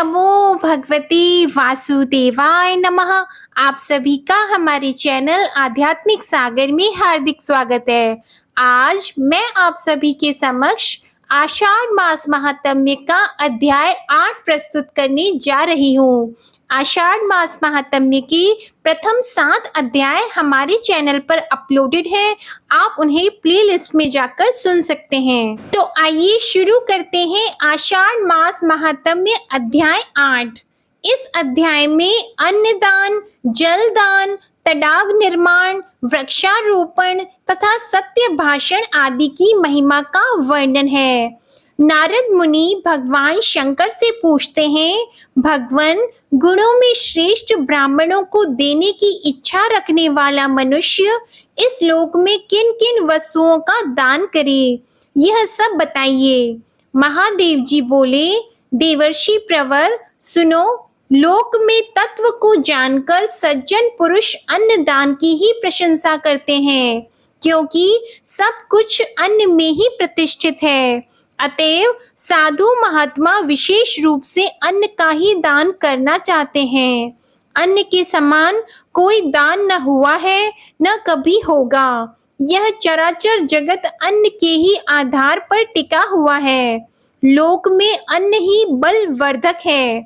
नमो भगवते वासुदेवाय नमः। आप सभी का हमारे चैनल आध्यात्मिक सागर में हार्दिक स्वागत है। आज मैं आप सभी के समक्ष आषाढ़ मास महात्म्य का अध्याय 8 प्रस्तुत करने जा रही हूँ। आषाढ़ मास महात्म्य की प्रथम 7 अध्याय हमारे चैनल पर अपलोडेड है, आप उन्हें प्लेलिस्ट में जाकर सुन सकते हैं। तो आइए शुरू करते हैं आषाढ़ मास महात्म्य अध्याय 8। इस अध्याय में अन्नदान, जलदान, तडाग निर्माण, वृक्षारोपण तथा सत्य भाषण आदि की महिमा का वर्णन है। नारद मुनि भगवान शंकर से पूछते हैं, भगवान, गुणों में श्रेष्ठ ब्राह्मणों को देने की इच्छा रखने वाला मनुष्य इस लोक में किन किन वस्तुओं का दान करे, यह सब बताइए। महादेव जी बोले, देवर्षि प्रवर, सुनो, लोक में तत्व को जानकर सज्जन पुरुष अन्न दान की ही प्रशंसा करते हैं, क्योंकि सब कुछ अन्न में ही प्रतिष्ठित है। अतएव साधु महात्मा विशेष रूप से अन्न का ही दान करना चाहते हैं। अन्न के समान कोई दान न हुआ है, न कभी होगा। यह चराचर जगत अन्न के ही आधार पर टिका हुआ है। लोक में अन्न ही बलवर्धक है,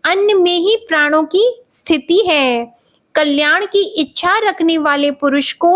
अन्न में ही प्राणों की स्थिति है। कल्याण की इच्छा रखने वाले पुरुष को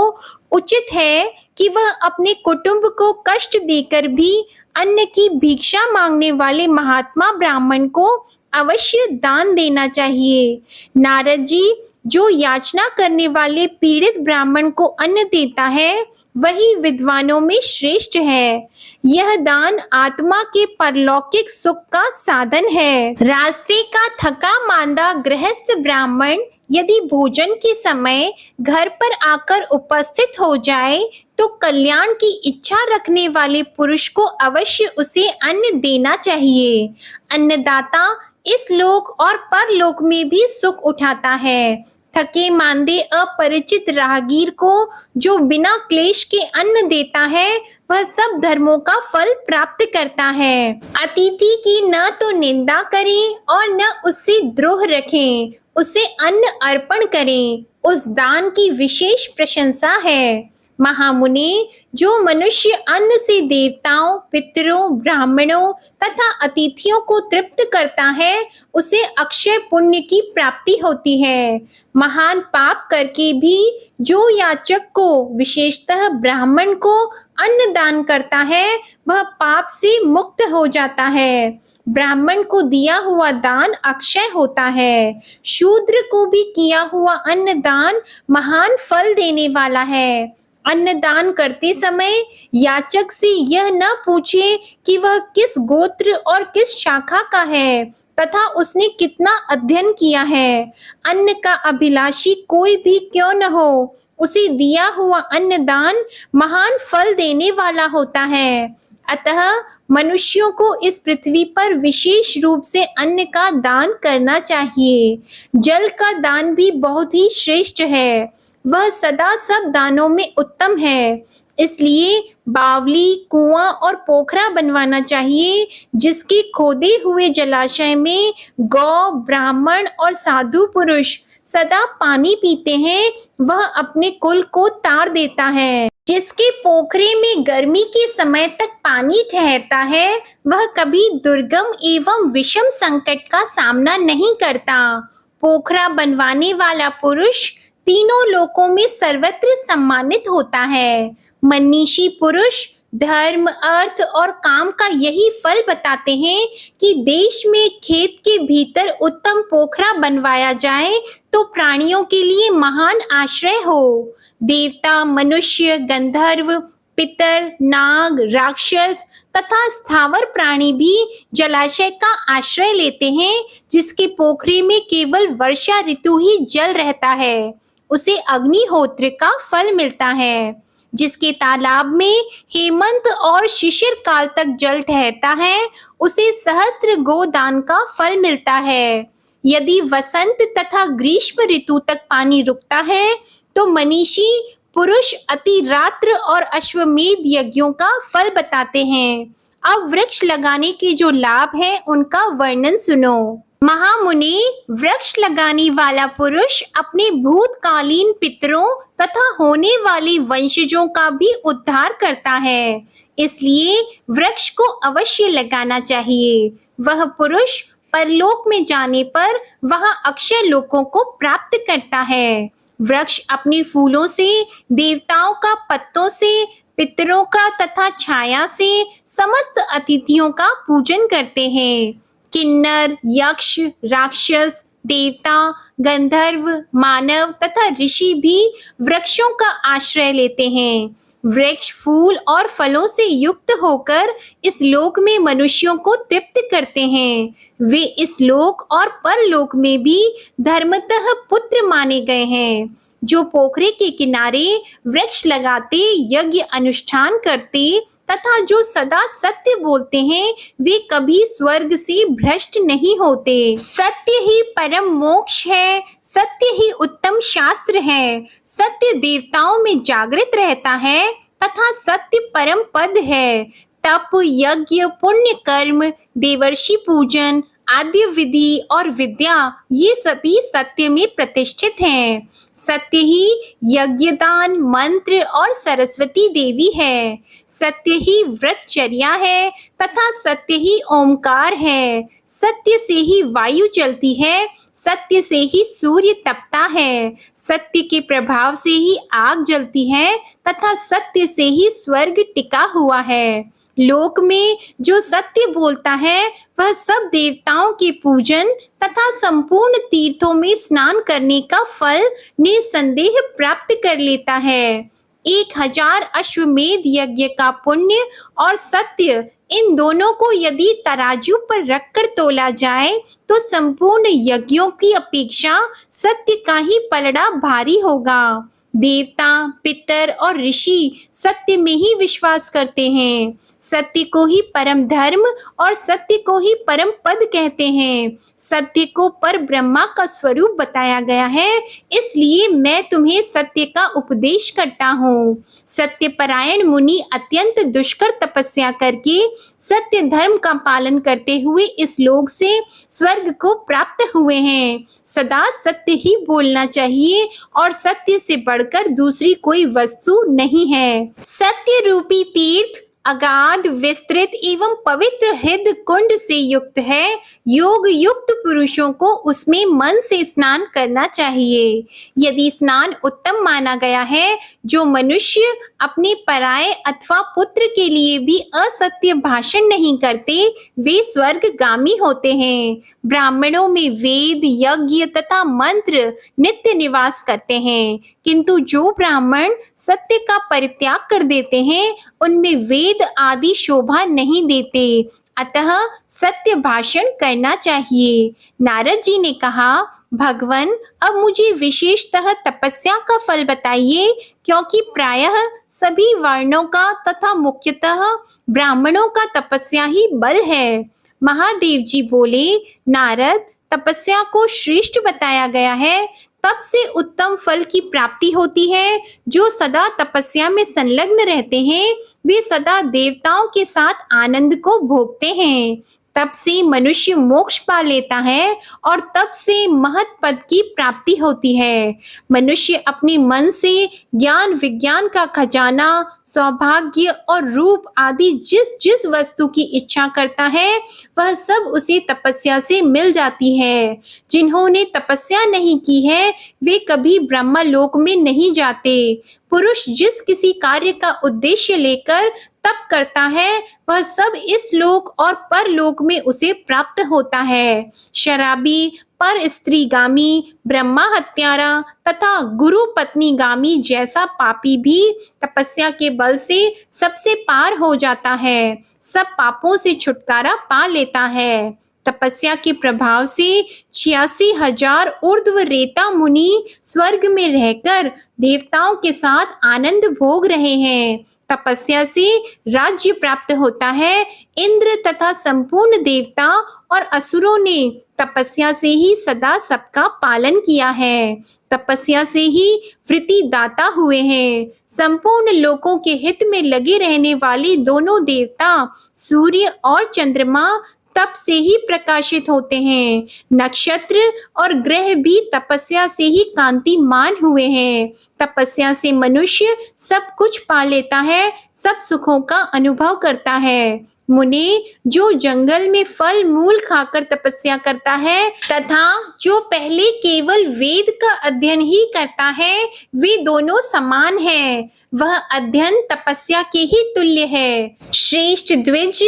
उचित है कि वह अपने कुटुंब को कष्ट देकर भी अन्न की भिक्षा मांगने वाले महात्मा ब्राह्मण को अवश्य दान देना चाहिए। नारद जी, जो याचना करने वाले पीड़ित ब्राह्मण को अन्न देता है, वही विद्वानों में श्रेष्ठ है। यह दान आत्मा के परलौकिक सुख का साधन है। रास्ते का थका मांदा गृहस्थ ब्राह्मण यदि भोजन के समय घर पर आकर उपस्थित हो जाए, तो कल्याण की इच्छा रखने वाले पुरुष को अवश्य उसे अन्न देना चाहिए। अन्नदाता इस लोक और परलोक में भी सुख उठाता है। थके मांदे अपरिचित राहगीर को जो बिना क्लेश के अन्न देता है, वह सब धर्मों का फल प्राप्त करता है। अतिथि की न तो निंदा करें और न उससे द्रोह रखें, उसे अन्न अर्पण करें, उस दान की विशेष प्रशंसा है। महामुनि, जो मनुष्य अन्न से देवताओं, पितरों, ब्राह्मणों तथा अतिथियों को तृप्त करता है, उसे अक्षय पुण्य की प्राप्ति होती है। महान पाप करके भी जो याचक को, विशेषतः ब्राह्मण को अन्न दान करता है, वह पाप से मुक्त हो जाता है। ब्राह्मण को दिया हुआ दान अक्षय होता है। शूद्र को भी किया हुआ अन्न दान महान फल देने वाला है। अन्नदान करते समय याचक से यह न पूछे कि वह किस गोत्र और किस शाखा का है तथा उसने कितना अध्ययन किया है। अन्न का अभिलाषी कोई भी क्यों न हो, उसे दिया हुआ अन्नदान महान फल देने वाला होता है। अतः मनुष्यों को इस पृथ्वी पर विशेष रूप से अन्न का दान करना चाहिए। जल का दान भी बहुत ही श्रेष्ठ है, वह सदा सब दानों में उत्तम है। इसलिए बावली, कुआं और पोखरा बनवाना चाहिए, जिसके खोदे हुए जलाशय में गौ, ब्राह्मण और साधु पुरुष सदा पानी पीते हैं, वह अपने कुल को तार देता है। जिसके पोखरे में गर्मी के समय तक पानी ठहरता है, वह कभी दुर्गम एवं विषम संकट का सामना नहीं करता। पोखरा बनवाने वाला पुरुष तीनों लोकों में सर्वत्र सम्मानित होता है। मनीषी पुरुष धर्म, अर्थ और काम का यही फल बताते हैं कि देश में खेत के भीतर उत्तम पोखरा बनवाया जाए तो प्राणियों के लिए महान आश्रय हो। देवता, मनुष्य, गंधर्व, पितर, नाग, राक्षस तथा स्थावर प्राणी भी जलाशय का आश्रय लेते हैं। जिसके पोखरे में केवल वर्षा ऋतु ही जल रहता है, उसे अग्निहोत्र का फल मिलता है। जिसके तालाब में हेमंत और शिशिर काल तक जल ठहरता है, उसे सहस्त्र गोदान का फल मिलता है। यदि वसंत तथा ग्रीष्म ऋतु तक पानी रुकता है, तो मनीषी पुरुष अतिरात्र और अश्वमेध यज्ञों का फल बताते हैं। अब वृक्ष लगाने के जो लाभ है, उनका वर्णन सुनो। महामुनि, वृक्ष लगाने वाला पुरुष अपने भूतकालीन पितरों तथा होने वाले वंशजों का भी उद्धार करता है, इसलिए वृक्ष को अवश्य लगाना चाहिए। वह पुरुष परलोक में जाने पर वहां अक्षय लोकों को प्राप्त करता है। वृक्ष अपने फूलों से, देवताओं का पत्तों से, पितरों का तथा छाया से समस्त अतिथियों का पूजन करते हैं। किन्नर, यक्ष, राक्षस, देवता, गंधर्व, मानव तथा ऋषि भी वृक्षों का आश्रय लेते हैं। वृक्ष फूल और फलों से युक्त होकर इस लोक में मनुष्यों को तृप्त करते हैं। वे इस लोक और परलोक में भी धर्मतः पुत्र माने गए हैं। जो पोखरे के किनारे वृक्ष लगाते, यज्ञ अनुष्ठान करते तथा जो सदा सत्य बोलते हैं, वे कभी स्वर्ग से भ्रष्ट नहीं होते। सत्य ही परम मोक्ष है, सत्य ही उत्तम शास्त्र है। सत्य देवताओं में जागृत रहता है तथा सत्य परम पद है। तप, यज्ञ, पुण्य कर्म, देवर्षि पूजन, आद्य विधि और विद्या, ये सभी सत्य में प्रतिष्ठित हैं। सत्य ही यज्ञदान, मंत्र और सरस्वती देवी है। सत्य ही व्रतचर्या है तथा सत्य ही ओमकार है। सत्य से ही वायु चलती है, सत्य से ही सूर्य तपता है। सत्य के प्रभाव से ही आग जलती है तथा सत्य से ही स्वर्ग टिका हुआ है। लोक में जो सत्य बोलता है, वह सब देवताओं के पूजन तथा संपूर्ण तीर्थों में स्नान करने का फल निसंदेह प्राप्त कर लेता है। 1000 अश्वमेध यज्ञ का पुण्य और सत्य, इन दोनों को यदि तराजू पर रखकर तोला जाए तो संपूर्ण यज्ञों की अपेक्षा सत्य का ही पलड़ा भारी होगा। देवता, पितर और ऋषि सत्य में ही विश्वास करते हैं। सत्य को ही परम धर्म और सत्य को ही परम पद कहते हैं। सत्य को पर ब्रह्मा का स्वरूप बताया गया है, इसलिए मैं तुम्हें सत्य का उपदेश करता हूँ। सत्यपरायण मुनि अत्यंत दुष्कर तपस्या करके सत्य धर्म का पालन करते हुए इस लोक से स्वर्ग को प्राप्त हुए हैं। सदा सत्य ही बोलना चाहिए और सत्य से बढ़कर दूसरी कोई वस्तु नहीं है। सत्य रूपी तीर्थ अगाध, विस्तृत एवं पवित्र हृदय कुंड से युक्त है। योग युक्त पुरुषों को उसमें मन से स्नान करना चाहिए। यदि स्नान उत्तम माना गया है, जो मनुष्य अपने पराये अथवा पुत्र के लिए भी असत्य भाषण नहीं करते, वे स्वर्गगामी होते हैं। ब्राह्मणों में वेद, यज्ञ तथा मंत्र नित्य निवास करते हैं, किंतु जो ब्राह्मण सत्य का परित्याग कर देते हैं, उनमें वेद आदि शोभा नहीं देते। अतः सत्य भाषण करना चाहिए। नारद जी ने कहा, भगवन, अब मुझे विशेषतः तपस्या का फल बताइए, क्योंकि प्रायः सभी वर्णों का तथा मुख्यतः ब्राह्मणों का तपस्या ही बल है। महादेव जी बोले, नारद, तपस्या को श्रेष्ठ बताया गया है, तब से उत्तम फल की प्राप्ति होती है। जो सदा तपस्या में संलग्न रहते हैं, वे सदा देवताओं के साथ आनंद को भोगते हैं। तब से मनुष्य मोक्ष पा लेता है और तब से महत पद की प्राप्ति होती है। मनुष्य अपने मन से ज्ञान विज्ञान का खजाना, सौभाग्य और रूप आदि जिस जिस वस्तु की इच्छा करता है, वह सब उसे तपस्या से मिल जाती है। जिन्होंने तपस्या नहीं की है, वे कभी ब्रह्मलोक में नहीं जाते। पुरुष जिस किसी कार्य का उद्देश्य लेकर तप करता है, वह सब इस लोक और परलोक में उसे प्राप्त होता है। शराबी, पर स्त्रीगामी, ब्रह्मा हत्यारा तथा गुरु पत्नीगामी जैसा पापी भी तपस्या के बल से सबसे पार हो जाता है, सब पापों से छुटकारा पा लेता है। तपस्या के प्रभाव से 86,000 ऊर्ध्व रेता मुनि स्वर्ग में रहकर देवताओं के साथ आनंद भोग रहे हैं। तपस्या से राज्य प्राप्त होता है। इंद्र तथा संपूर्ण देवता और असुरों ने तपस्या से ही सदा सबका पालन किया है। तपस्या से ही वृत्ति दाता हुए हैं। संपूर्ण लोकों के हित में लगे रहने वाले दोनों देवता सूर्य और चंद्रमा तप से ही प्रकाशित होते हैं। नक्षत्र और ग्रह भी तपस्या से ही कांतिमान हुए हैं। तपस्या से मनुष्य सब कुछ पा लेता है, सब सुखों का अनुभव करता है। मुनि, जो जंगल में फल मूल खाकर तपस्या करता है तथा जो पहले केवल वेद का अध्ययन ही करता है, वे दोनों समान हैं। वह अध्ययन तपस्या के ही तुल्य है। श्रेष्ठ द्विज,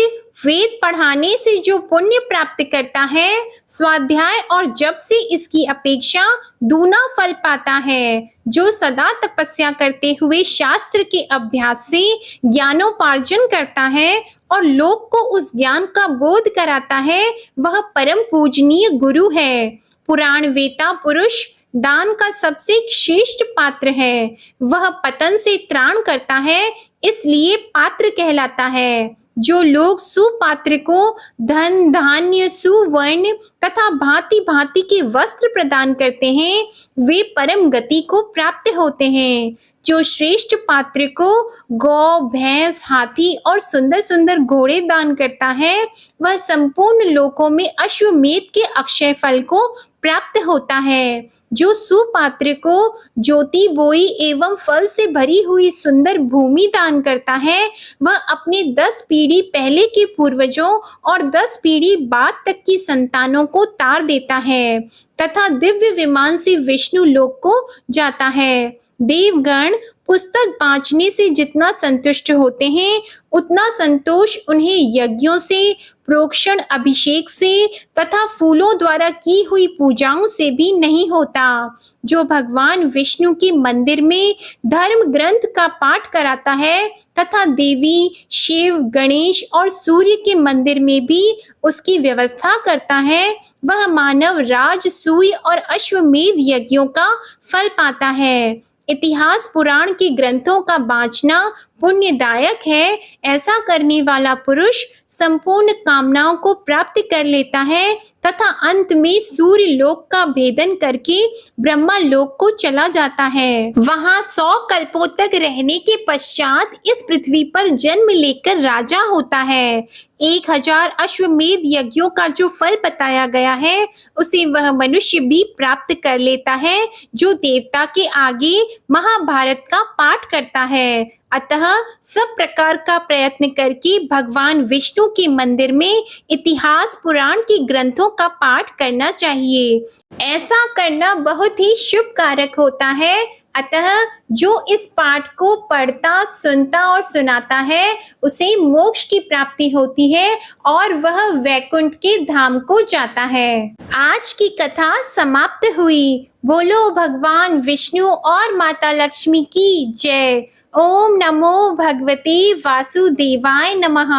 वेद पढ़ाने से जो पुण्य प्राप्त करता है, स्वाध्याय और जप से इसकी अपेक्षा दूना फल पाता है। जो सदा तपस्या करते हुए शास्त्र के अभ्यास से ज्ञानोपार्जन करता है और लोक को उस ज्ञान का बोध कराता है, वह परम पूजनीय गुरु है। पुराण वेता पुरुष दान का सबसे श्रेष्ठ पात्र है। वह पतन से त्राण करता है, इसलिए पात्र कहलाता है। जो लोग सुपात्र को धन, धान्य, सुवर्ण तथा भांति भांति के वस्त्र प्रदान करते हैं, वे परम गति को प्राप्त होते हैं। जो श्रेष्ठ पात्र को गौ, भैंस, हाथी और सुंदर सुंदर घोड़े दान करता है, वह संपूर्ण लोकों में अश्वमेध के अक्षय फल को प्राप्त होता है। जो सुपात्र को ज्योति बोई एवं फल से भरी हुई सुंदर भूमि दान करता है, वह अपने 10 पीढ़ी पहले के पूर्वजों और 10 पीढ़ी बाद तक की संतानों को तार देता है तथा दिव्य विमान से विष्णु लोक को जाता है। देवगण पुस्तक बांचने से जितना संतुष्ट होते हैं, उतना संतोष उन्हें यज्ञों से, प्रोक्षण अभिषेक से तथा फूलों द्वारा की हुई पूजाओं से भी नहीं होता। जो भगवान विष्णु के मंदिर में धर्म ग्रंथ का पाठ कराता है तथा देवी, शिव, गणेश और सूर्य के मंदिर में भी उसकी व्यवस्था करता है, वह मानव राजसूय और अश्वमेध यज्ञों का फल पाता है। इतिहास पुराण के ग्रंथों का बांचना पुण्यदायक है। ऐसा करने वाला पुरुष संपूर्ण कामनाओं को प्राप्त कर लेता है तथा अंत में सूर्य लोक का भेदन करके ब्रह्मा लोक को चला जाता है। वहां 100 कल्पों तक रहने के पश्चात इस पृथ्वी पर जन्म लेकर राजा होता है। 1000 अश्वमेध यज्ञों का जो फल बताया गया है, उसे वह मनुष्य भी प्राप्त कर लेता है जो देवता के आगे महाभारत का पाठ करता है। अतः सब प्रकार का प्रयत्न करके भगवान विष्णु के मंदिर में इतिहास पुराण के ग्रंथों का पाठ करना चाहिए। ऐसा करना बहुत ही शुभ कारक होता है। अतः जो इस पाठ को पढ़ता, सुनता और सुनाता है, उसे मोक्ष की प्राप्ति होती है और वह वैकुंठ के धाम को जाता है। आज की कथा समाप्त हुई। बोलो भगवान विष्णु और माता लक्ष्मी की जय। ओम नमो भगवते वासुदेवाय नमः।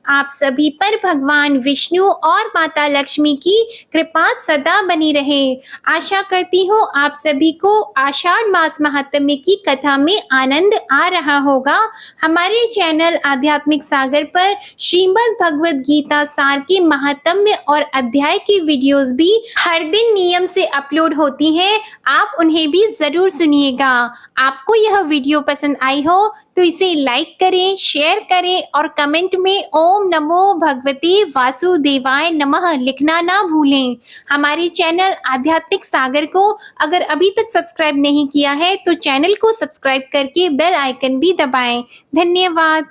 आप सभी पर भगवान विष्णु और माता लक्ष्मी की कृपा सदा बनी रहे। आशा करती हूँ आप सभी को आषाढ़ मास महात्म्य की कथा में आनंद आ रहा होगा। हमारे चैनल आध्यात्मिक सागर पर श्रीमद् भगवद गीता सार के महात्म्य और अध्याय की वीडियोस भी हर दिन नियम से अपलोड होती हैं। आप उन्हें भी जरूर सुनिएगा। आपको यह वीडियो पसंद आई हो तो इसे लाइक करें, शेयर करें और कमेंट में ओम नमो भगवते वासुदेवाय नमः लिखना ना भूलें। हमारे चैनल आध्यात्मिक सागर को अगर अभी तक सब्सक्राइब नहीं किया है तो चैनल को सब्सक्राइब करके बेल आइकन भी दबाएं। धन्यवाद।